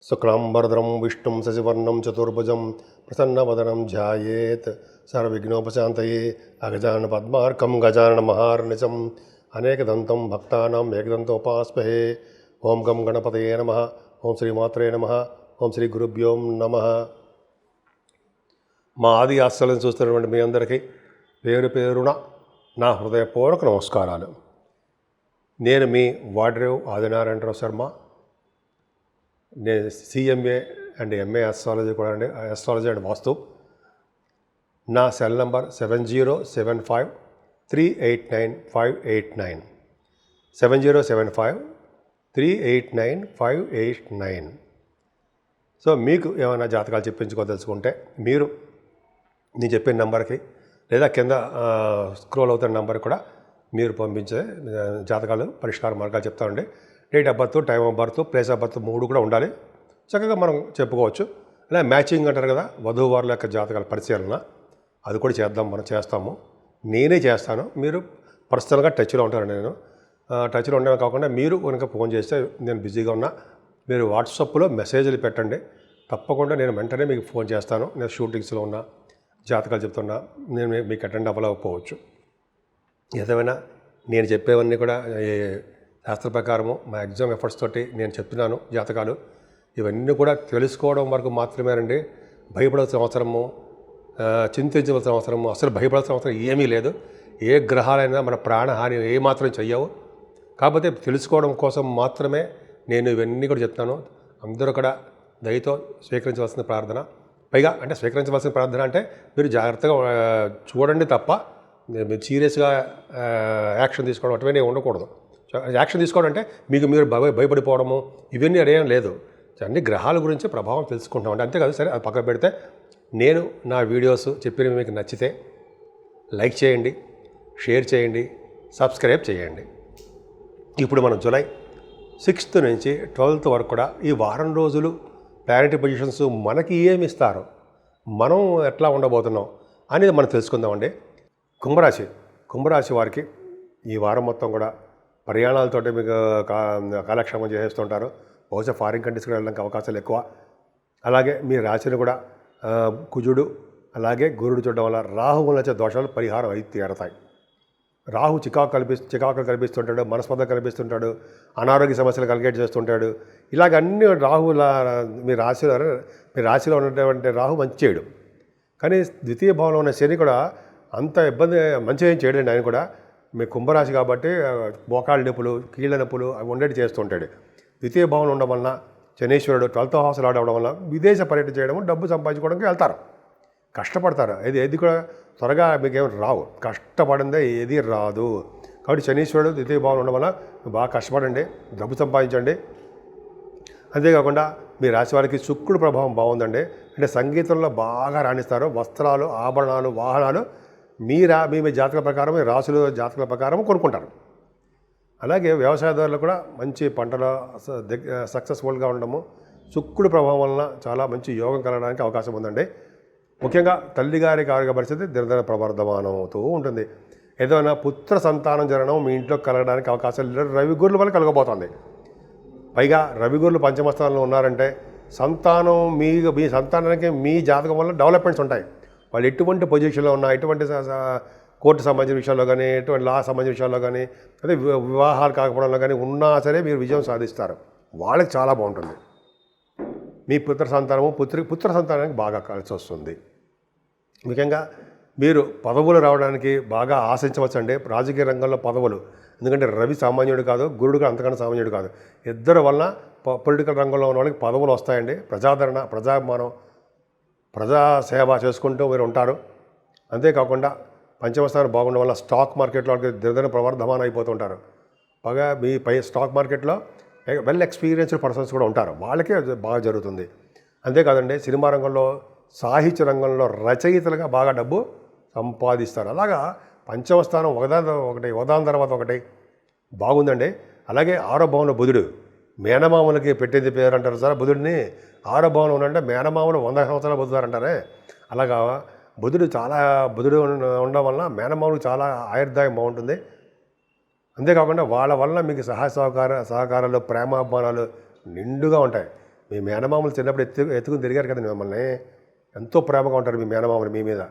శుక్లాంబరధరం విష్ణుం శశివర్ణం చతుర్భుజం ప్రసన్నవదనం ధ్యాయేత్ సర్వవిఘ్నోపశాంతయే అగజానన పద్మార్కం గజానన మహార్నిశం అనేకదంతం భక్తానాం ఏకదంతోపాస్మహే. ఓం గం గణపతయే నమః. ఓం శ్రీమాత్రే నమః. ఓం శ్రీ గురుభ్యో నమః. మా ఆది ఆశ్రయం చూస్తున్నటువంటి మీ అందరికీ పేరు పేరున నా హృదయపూర్వక నమస్కారాలు. నేను మీ వాడ్రేవ్ ఆదినారాయణరావు శర్మ. నేను సిఎంఏ అండ్ ఎంఏ ఆస్ట్రాలజీ కూడా అండి, ఆస్ట్రాలజీ అండ్ వాస్తు. నా సెల్ నంబర్ 7075389589 7075389589. సో మీకు ఏమైనా జాతకాలు చెప్పించుకోదలుచుకుంటే మీరు నేను చెప్పిన నెంబర్కి లేదా కింద స్క్రోల్ అవుతున్న నెంబర్కి కూడా మీరు పంపించే జాతకాలు పరిష్కార మార్గాలు చెప్తామండి. Date of birth, time of birth, place of birth 3 కూడా ఉండాలి. చక్కగా మనం చెప్పుకోవచ్చు. అలా మ్యాచింగ్ అంటారు కదా, వధూవారుల యొక్క జాతకాల పరిశీలన, అది కూడా మనం చేస్తాము. నేనే చేస్తాను. మీరు పర్సనల్గా టచ్లో ఉంటారండి. నేను టచ్లో ఉండడం కాకుండా మీరు కనుక ఫోన్ చేస్తే నేను బిజీగా ఉన్నా మీరు వాట్సాప్లో మెసేజ్లు పెట్టండి. తప్పకుండా నేను వెంటనే మీకు ఫోన్ చేస్తాను. నేను షూటింగ్స్లో ఉన్నా, జాతకాలు చెప్తున్నా, నేను మీకు అటెండ్ అవ్వలేకపోవచ్చు. ఏదేమైనా నేను చెప్పేవన్నీ కూడా శాస్త్ర ప్రకారము మా ఎగ్జామ్ ఎఫర్ట్స్ తోటి నేను చెప్తున్నాను. జాతకాలు ఇవన్నీ కూడా తెలుసుకోవడం వరకు మాత్రమేనండి. భయపడాల్సిన అవసరము, చింతించవలసిన అవసరము, అసలు భయపడాల్సిన అవసరం ఏమీ లేదు. ఏ గ్రహాలైనా మన ప్రాణహాని ఏమాత్రం చెయ్యవు. కాకపోతే తెలుసుకోవడం కోసం మాత్రమే నేను ఇవన్నీ కూడా చెప్తాను. అందరూ కూడా దయతో స్వీకరించవలసిన ప్రార్థన. పైగా అంటే స్వీకరించవలసిన ప్రార్థన అంటే మీరు జాగ్రత్తగా చూడండి తప్ప మీరు సీరియస్గా యాక్షన్ తీసుకోవడం అటువంటివి ఉండకూడదు. యాక్షన్ తీసుకోవడం అంటే మీకు మీరు భయపడిపోవడము ఇవన్నీ అదేం లేదు. అన్ని గ్రహాల గురించి ప్రభావం తెలుసుకుంటాం అంటే అంతేకాదు. సరే అది పక్కన పెడితే నేను నా వీడియోస్ చెప్పినవి మీకు నచ్చితే లైక్ చేయండి, షేర్ చేయండి, సబ్స్క్రైబ్ చేయండి. ఇప్పుడు మనం జూలై 6th నుంచి 12th వరకు కూడా ఈ వారం రోజులు ప్లానెటరీ పొజిషన్స్ మనకి ఏమి ఇస్తారు, మనం ఎట్లా ఉండబోతున్నాం అనేది మనం తెలుసుకుందామండి. కుంభరాశి వారికి ఈ వారం మొత్తం కూడా ప్రయాణాలతోటి మీకు కాలక్షేమం చేసేస్తుంటారు. బహుశా ఫారిన్ కంట్రీస్కి వెళ్ళడానికి అవకాశాలు ఎక్కువ. అలాగే మీ రాశిని కూడా కుజుడు అలాగే గురుడు చూడడం వల్ల రాహు వల్ల దోషాలు పరిహారం అయి తీరతాయి. రాహు చికాకులు కల్పిస్తుంటాడు, మనస్పర్ధ కల్పిస్తుంటాడు, అనారోగ్య సమస్యలు కలిగేట్ చేస్తుంటాడు. ఇలాగ అన్ని రాహుల మీ రాశిలో ఉన్నటువంటి రాహు మంచి చేయడు. కానీ ద్వితీయ భావంలో ఉన్న శని కూడా అంత ఇబ్బంది మంచి ఏం చేయడండి. ఆయన కూడా మీ కుంభరాశి కాబట్టి మోకాళ్ళ నొప్పులు, కీళ్ళ నొప్పులు అవి ఉండేటి చేస్తుంటాడు. ద్వితీయ భావంలో ఉండడం వలన శనీశ్వరుడు 12th హౌస్లో ఆడడం వల్ల విదేశ పర్యటన చేయడం, డబ్బు సంపాదించుకోవడానికి వెళ్తారు, కష్టపడతారు. ఏది కూడా త్వరగా మీకేం రావు, కష్టపడిందే ఏది రాదు. కాబట్టి శనీశ్వరుడు ద్వితీయ భావంలో ఉండడం వల్ల బాగా కష్టపడండి, డబ్బు సంపాదించండి. అంతేకాకుండా మీ రాశి వారికి శుక్రుడు ప్రభావం బాగుందండి. అంటే సంగీతంలో బాగా రాణిస్తారు. వస్త్రాలు, ఆభరణాలు, వాహనాలు మీ జాతక ప్రకారం, మీ రాశుల జాతకాల ప్రకారం కొనుక్కుంటారు. అలాగే వ్యవసాయదారులు కూడా మంచి పంటల సక్సెస్ఫుల్గా ఉండడము, శుక్రుడు ప్రభావం వలన చాలా మంచి యోగం కలగడానికి అవకాశం ఉందండి. ముఖ్యంగా తల్లిగారికి ఆరోగ్య పరిస్థితి దినదిన ప్రవర్ధమానం అవుతూ ఉంటుంది. ఏదైనా పుత్ర సంతానం జరగడం మీ ఇంట్లో కలగడానికి అవకాశాలు రవిగురుల వల్ల కలగబోతుంది. పైగా రవిగురులు పంచమస్థానంలో ఉన్నారంటే సంతానం మీ సంతానానికి మీ జాతకం వల్ల డెవలప్మెంట్స్ ఉంటాయి. వాళ్ళు ఎటువంటి పొజిషన్లో ఉన్నా, ఎటువంటి కోర్టు సంబంధించిన విషయాల్లో కానీ, ఎటువంటి లా సంబంధించిన విషయాల్లో కానీ, అదే వివాహాలు కాకపోవడంలో కానీ ఉన్నా సరే మీరు విజయం సాధిస్తారు. వాళ్ళకి చాలా బాగుంటుంది. మీ పుత్ర సంతానానికి బాగా కలిసి వస్తుంది. ముఖ్యంగా మీరు పదవులు రావడానికి బాగా ఆశించవచ్చండి. రాజకీయ రంగంలో పదవులు, ఎందుకంటే రవి సామాన్యుడు కాదు, గురుడు కూడా అంతకన్నా సామాన్యుడు కాదు. ఇద్దరు వలన పొలిటికల్ రంగంలో ఉన్న వాళ్ళకి పదవులు వస్తాయండి. ప్రజాదరణ, ప్రజాభిమానం, ప్రజాసేవ చేసుకుంటూ మీరు ఉంటారు. అంతేకాకుండా పంచమస్థానం బాగుండడం వల్ల స్టాక్ మార్కెట్లో వాళ్ళకి దినదిన ప్రవర్ధమానం అయిపోతుంటారు. బాగా మీ స్టాక్ మార్కెట్లో వెల్ ఎక్స్పీరియన్స్డ్ పర్సన్స్ కూడా ఉంటారు, వాళ్ళకే బాగా జరుగుతుంది. అంతేకాదండి సినిమా రంగంలో, సాహిత్య రంగంలో రచయితలుగా బాగా డబ్బు సంపాదిస్తారు. అలాగా పంచమస్థానం ఒకదాని తర్వాత ఒకటి బాగుందండి. అలాగే 6వ భావంలో బుధుడు, మేనమామలకి పెట్టింది పేరు అంటారు సార్ బుధుడిని. 6వ భావంలో ఉన్నంటే మేనమామలు 100 సంవత్సరాలు బతుకుతారంటారే. అలాగా బుధుడు ఉండడం వలన మేనమామలకు చాలా ఆయుర్దాయం బాగుంటుంది. అంతేకాకుండా వాళ్ళ వల్ల మీకు సహాయ సహకారాలు, ప్రేమాభిమానాలు నిండుగా ఉంటాయి. మీ మేనమామలు చిన్నప్పుడు ఎత్తుకుని తిరిగారు కదండి మిమ్మల్ని. ఎంతో ప్రేమగా ఉంటారు మీ మేనమామలు మీ మీద.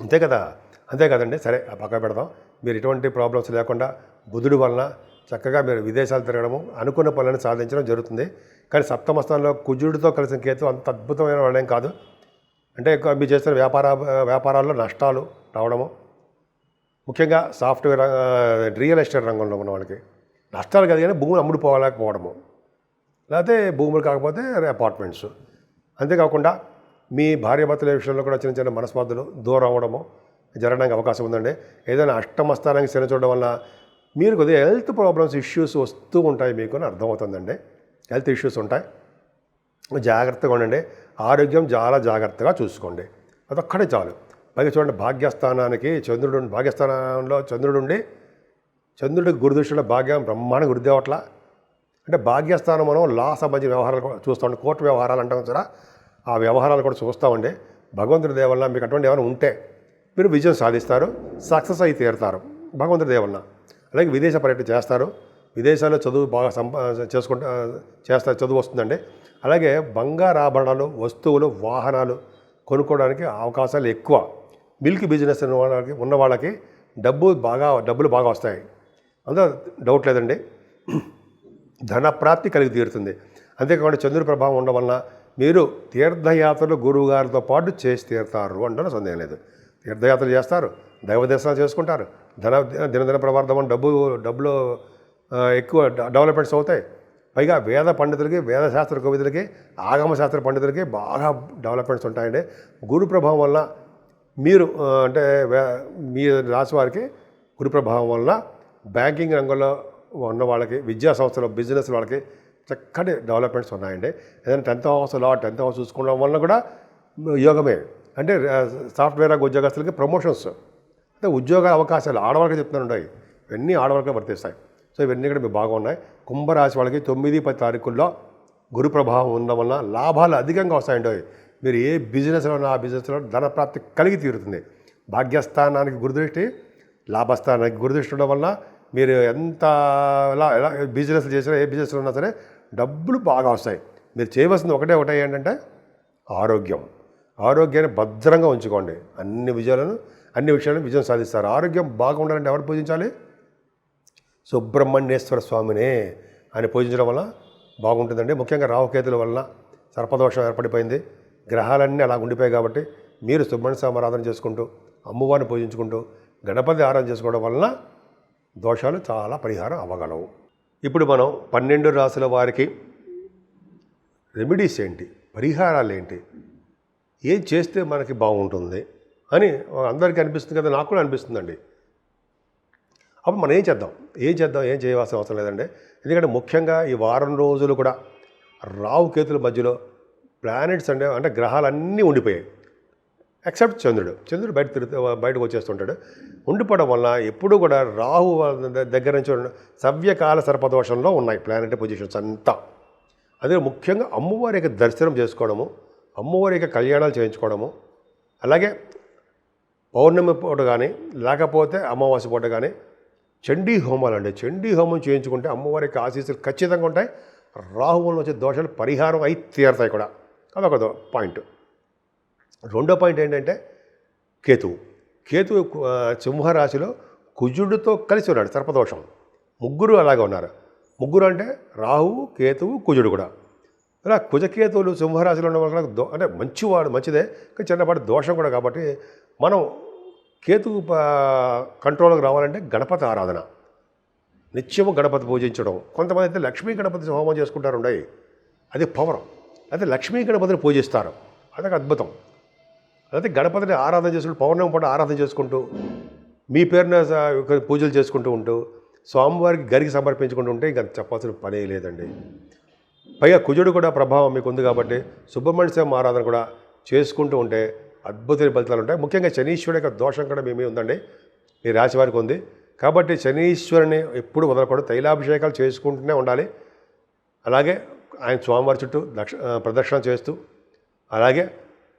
అంతే కదా, అంతే కదండి. సరే పక్క పెడదాం. మీరు ఎటువంటి ప్రాబ్లమ్స్ లేకుండా బుధుడి వలన చక్కగా మీరు విదేశాలు తిరగడము, అనుకున్న పనులను సాధించడం జరుగుతుంది. కానీ సప్తమ స్థానంలో కుజుడితో కలిసిన కేతు అంత అద్భుతమైన వాళ్ళేం కాదు. అంటే మీరు చేస్తున్న వ్యాపారాల్లో నష్టాలు రావడము, ముఖ్యంగా సాఫ్ట్వేర్ రియల్ ఎస్టేట్ రంగంలో ఉన్న వాళ్ళకి నష్టాలు కాదు, కానీ భూములు అమ్ముడుపోలేకపోవడము, లేకపోతే భూములు కాకపోతే అపార్ట్మెంట్స్. అంతేకాకుండా మీ భార్యాభర్తల విషయంలో కూడా చిన్న చిన్న మనస్పర్ధలు దూరం అవ్వడము జరగడానికి అవకాశం ఉందండి. ఏదైనా అష్టమ స్థానానికి శని చూడడం వల్ల మీరు కొద్దిగా హెల్త్ ప్రాబ్లమ్స్ ఇష్యూస్ వస్తూ ఉంటాయి మీకు అని అర్థమవుతుందండి. హెల్త్ ఇష్యూస్ ఉంటాయి, జాగ్రత్తగా ఉండండి. ఆరోగ్యం చాలా జాగ్రత్తగా చూసుకోండి, అదొక్కడే చాలు. పైగా చూడండి, భాగ్యస్థానానికి భాగ్యస్థానంలో చంద్రుడికి గురుదృష్టిలో భాగ్యం బ్రహ్మాండ గురుదేవట్ల. అంటే భాగ్యస్థానం మనం లా సంబంధించిన వ్యవహారాలు కూడా చూస్తామండి. కోర్టు వ్యవహారాలు అంటాం కదా, ఆ వ్యవహారాలు కూడా చూస్తామండి. భగవంతుడి దేవల్ల మీకు అటువంటి ఏమైనా ఉంటే మీరు విజయం సాధిస్తారు, సక్సెస్ అయి తీరుతారు భగవంతుడి దేవల్ల. అలాగే విదేశ పర్యటన చేస్తారు, విదేశాల్లో చదువు బాగా చేస్తారు, చదువు వస్తుందండి. అలాగే బంగారాభరణాలు, వస్తువులు, వాహనాలు కొనుక్కోవడానికి అవకాశాలు ఎక్కువ. మిల్క్ బిజినెస్ ఉన్న వాళ్ళకి డబ్బులు బాగా వస్తాయి, అందులో డౌట్ లేదండి. ధనప్రాప్తి కలిగి తీరుతుంది. అంతేకాకుండా చంద్రుడి ప్రభావం ఉండడం వలన మీరు తీర్థయాత్రలు గురువుగారితో పాటు చేసి తీరుతారు అంటే సందేహం లేదు. తీర్థయాత్రలు చేస్తారు, దైవ దర్శనాలు చేసుకుంటారు, దినదిన ప్రవర్ధం, డబ్బులు ఎక్కువ డెవలప్మెంట్స్ అవుతాయి. పైగా వేద పండితులకి, వేదశాస్త్ర కవితులకి, ఆగమశాస్త్ర పండితులకి బాగా డెవలప్మెంట్స్ ఉంటాయండి. గురు ప్రభావం వల్ల మీరు అంటే మీ రాశి వారికి గురు ప్రభావం వల్ల బ్యాంకింగ్ రంగంలో ఉన్న వాళ్ళకి, విద్యా సంస్థలో బిజినెస్ వాళ్ళకి చక్కటి డెవలప్మెంట్స్ ఉన్నాయండి. ఏదైనా 10th హౌస్ చూసుకోవడం వల్ల కూడా యోగమే. అంటే సాఫ్ట్వేర్ ఉద్యోగస్తులకి ప్రమోషన్స్, అంటే ఉద్యోగ అవకాశాలు ఆడవాళ్ళకి చెప్తున్నాయి, ఇవన్నీ ఆడవాళ్ళకే వర్తిస్తాయి. సో ఇవన్నీ కూడా మీకు బాగా ఉన్నాయి. కుంభరాశి వాళ్ళకి 9-10 తారీఖుల్లో గురు ప్రభావం ఉండడం వల్ల లాభాలు అధికంగా వస్తాయండి. మీరు ఏ బిజినెస్లో ఉన్నా ఆ బిజినెస్లో ధనప్రాప్తి కలిగి తీరుతుంది. భాగ్యస్థానానికి గురుదృష్టి, లాభస్థానానికి గురుదృష్టి ఉండడం వల్ల మీరు ఎంత ఎలా బిజినెస్లు చేసినా, ఏ బిజినెస్లో ఉన్నా సరే డబ్బులు బాగా వస్తాయి. మీరు చేయవలసింది ఒకటే ఏంటంటే ఆరోగ్యాన్ని భద్రంగా ఉంచుకోండి. అన్ని విషయాలను విజయం సాధిస్తారు. ఆరోగ్యం బాగుండాలంటే ఎవరు పూజించాలి? సుబ్రహ్మణ్యేశ్వర స్వామినే ఆయన పూజించడం వల్ల బాగుంటుందండి. ముఖ్యంగా రాహుకేతుల వల్ల సర్పదోషం ఏర్పడిపోయింది, గ్రహాలన్నీ అలా ఉండిపోయాయి. కాబట్టి మీరు సుబ్రహ్మణ్య స్వామి ఆరాధన చేసుకుంటూ, అమ్మవారిని పూజించుకుంటూ, గణపతి ఆరాధన చేసుకోవడం వలన దోషాలు చాలా పరిహారం అవ్వగలవు. ఇప్పుడు మనం 12 రాశుల వారికి రెమెడీస్ ఏంటి, పరిహారాలు ఏంటి, ఏం చేస్తే మనకి బాగుంటుంది అని అందరికీ అనిపిస్తుంది కదా, నాకు కూడా అనిపిస్తుందండి. అప్పుడు మనం ఏం చేయవలసిన అవసరం లేదండి. ఎందుకంటే ముఖ్యంగా ఈ వారం రోజులు కూడా రాహుకేతుల మధ్యలో ప్లానెట్స్ అంటే గ్రహాలన్నీ ఉండిపోయాయి, ఎక్సెప్ట్ చంద్రుడు బయటకు వచ్చేస్తుంటాడు. ఉండిపోవడం వల్ల ఎప్పుడు కూడా రాహు దగ్గర నుంచి సవ్యకాల సర్పదోషంలో ఉన్నాయి ప్లానెట్ పొజిషన్స్ అంతా. అదే ముఖ్యంగా అమ్మవారి యొక్క దర్శనం చేసుకోవడము, అమ్మవారి యొక్క కళ్యాణాలు చేయించుకోవడము, అలాగే పౌర్ణమి పూట కానీ లేకపోతే అమావాస్య పూట కానీ చండీ హోమం చేయించుకుంటే అమ్మవారి యొక్క ఆశీస్సులు ఖచ్చితంగా ఉంటాయి. రాహు వల్ల వచ్చే దోషాలు పరిహారం అయి తీరుతాయి కూడా. అదొక పాయింట్. రెండో పాయింట్ ఏంటంటే కేతువు సింహరాశిలో కుజుడితో కలిసి ఉన్నాడు, సర్పదోషం. ముగ్గురు అలాగే ఉన్నారు. ముగ్గురు అంటే రాహువు, కేతువు, కుజుడు కూడా. ఇలా కుజకేతువులు సింహరాశిలో ఉన్న వాళ్ళకి అంటే మంచిదే, కానీ చిన్నపాటి దోషం కూడా. కాబట్టి మనం కేతువు కంట్రోల్కి రావాలంటే గణపతి ఆరాధన, నిత్యము గణపతి పూజించడం. కొంతమంది అయితే లక్ష్మీ గణపతి హోమం చేసుకుంటారు, అది పవర్. అయితే లక్ష్మీ గణపతిని పూజిస్తారు, అదొక అద్భుతం. అయితే గణపతిని ఆరాధన చేసుకుంటూ, పౌర్ణమి పూట ఆరాధన చేసుకుంటూ, మీ పేరున పూజలు చేసుకుంటూ ఉంటూ, స్వామివారికి గరికి సమర్పించుకుంటూ ఉంటే ఇంకా చెప్పాల్సిన పనే లేదండి. పైగా కుజుడు కూడా ప్రభావం మీకు ఉంది కాబట్టి సుబ్రహ్మణ్య స్వామి ఆరాధన కూడా చేసుకుంటూ ఉంటే అద్భుతమైన ఫలితాలు ఉంటాయి. ముఖ్యంగా శనీశ్వరుడి యొక్క దోషం కూడా మీ మీద ఉందండి, మీ రాశి వారికి ఉంది. కాబట్టి శనీశ్వరుని ఎప్పుడు వదలకూడదు, తైలాభిషేకాలు చేసుకుంటూనే ఉండాలి. అలాగే ఆయన స్వామివారి చుట్టూ ప్రదక్షిణ చేస్తూ, అలాగే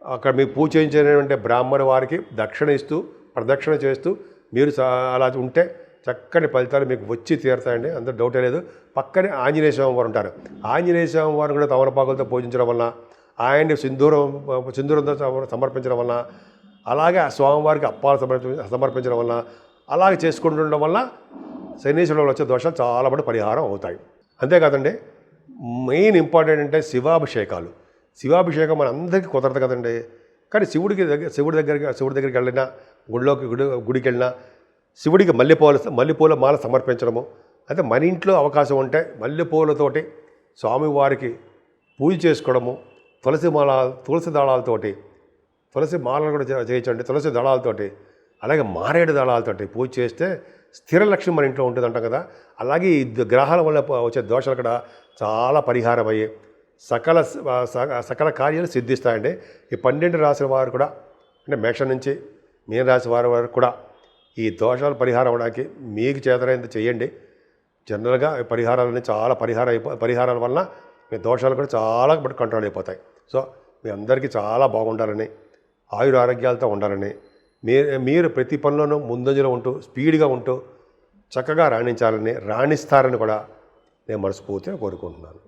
అక్కడ మీకు పూజ చేయించినటువంటి బ్రాహ్మణ వారికి దక్షిణ ఇస్తూ, ప్రదక్షిణ చేస్తూ మీరు అలా ఉంటే చక్కని ఫలితాలు మీకు వచ్చి తీరుతాయండి, అందులో డౌటే లేదు. పక్కనే ఆంజనేయ స్వామి వారు ఉంటారు. ఆంజనేయ స్వామి వారు కూడా తమలపాకులతో పూజించడం వలన, ఆయన్ని సింధూరంతో సమర్పించడం వలన, అలాగే ఆ స్వామివారికి అప్పాలు సమర్పించడం వలన, అలాగే చేసుకుంటుండడం వల్ల శనీశ్వరుడు వచ్చే దోషాలు చాలా మటు పరిహారం అవుతాయి. అంతేకాదండి, మెయిన్ ఇంపార్టెంట్ అంటే శివాభిషేకాలు. శివాభిషేకం మన అందరికీ కుదరదు కదండి. కానీ శివుడి దగ్గరికి వెళ్ళినా, గుడికి వెళ్ళినా శివుడికి మల్లెపూల మాల సమర్పించడము, అయితే మన ఇంట్లో అవకాశం ఉంటే మల్లెపూలతోటి స్వామివారికి పూజ చేసుకోవడము, తులసి దళాలతోటి, తులసి మాలలు కూడా చేయించండి, తులసి దళాలతోటి, అలాగే మారేడు దళాలతోటి పూజ చేస్తే స్థిర లక్ష్యం మన ఇంట్లో ఉంటుంది అంటాం కదా. అలాగే ఈ గ్రహాల వల్ల వచ్చే దోషాలు కూడా చాలా పరిహారం అయ్యి సకల కార్యాలు సిద్ధిస్తాయండి. ఈ 12 రాశుల వారు కూడా, అంటే మేషం నుంచి మీన రాశి వారి వరకు కూడా ఈ దోషాలు పరిహారం అవడానికి మీకు చేతనైంది చేయండి. జనరల్గా పరిహారాలన్నీ చాలా పరిహారాల వల్ల మీ దోషాలు కూడా చాలా కంట్రోల్ అయిపోతాయి. సో మీ అందరికీ చాలా బాగుండాలని, ఆరోగ్యాలతో ఉండాలని, మీరు ప్రతి పనిలోనూ ముందంజలో ఉంటూ స్పీడ్గా ఉంటూ చక్కగా రాణించాలని, రాణిస్తారని కూడా నేను మనస్ఫూర్తిగా కోరుకుంటున్నాను.